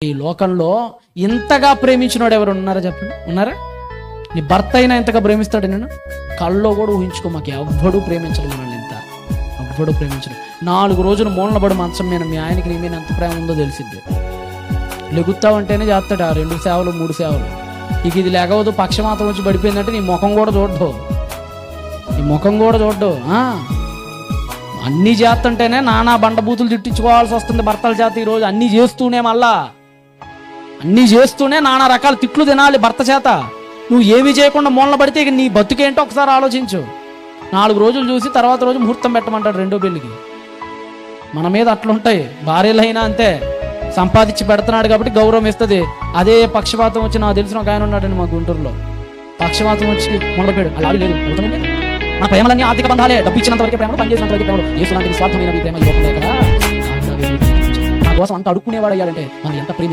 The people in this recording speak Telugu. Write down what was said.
ఈ లోకంలో ఇంతగా ప్రేమించినోడు ఎవరు ఉన్నారా చెప్పండి? ఉన్నారా? నీ భర్త అయినా ఇంతగా ప్రేమిస్తాడు నేను కళ్ళలో కూడా ఊహించుకో. మాకు ఎవ్వడూ ప్రేమించడం మనల్ని ఇంత, ఎవ్వడూ ప్రేమించడం. 4 రోజులు మూలనబడి మంచం మీద మీ ఆయనకి నీ మీద ఎంత ప్రేమ ఉందో తెలిసిద్ది. లెగుతావంటేనే చేస్తాడు ఆ 2 సేవలు 3 సేవలు. ఇక ఇది లేకపోతే పక్షమాతం వచ్చి పడిపోయిందంటే నీ ముఖం కూడా చూడ్డు, నీ ముఖం కూడా చూడ్డు. అన్నీ చేస్తుంటేనే నానా బండబూతులు తిట్టించుకోవాల్సి వస్తుంది భర్తల చేత. ఈరోజు అన్నీ చేస్తూనే నానా రకాల తిట్లు తినాలి భర్త చేత. నువ్వు ఏమి చేయకుండా మూలన పడితే ఇక నీ బతుకేంటో ఒకసారి ఆలోచించు. 4 రోజులు చూసి తర్వాత రోజు ముహూర్తం పెట్టమంటాడు రెండో పెళ్ళికి. మన మీద అట్లుంటాయి. భార్యలైనా అంతే, సంపాదించి పెడుతున్నాడు కాబట్టి గౌరవం ఇస్తుంది. అదే పక్షపాతం వచ్చి నాకు తెలిసిన ఒక ఆయన ఉన్నాడండి మా గుంటూరులో. పక్షపాతం వచ్చి మొదలుపెడు అలా లేదు. నా ప్రేమలన్నీ ఆర్థిక బంధాలే, డబ్బు ఇచ్చినంత వరకే ప్రేమలు, పనిచేసినంత వరకే ప్రేమలు. ఏసులాంటి స్వార్థమైన ప్రేమ కదా. నా కోసం అంత అడుక్కునేవాడు అయ్యాడంటే మనం ఎంత ప్రేమ.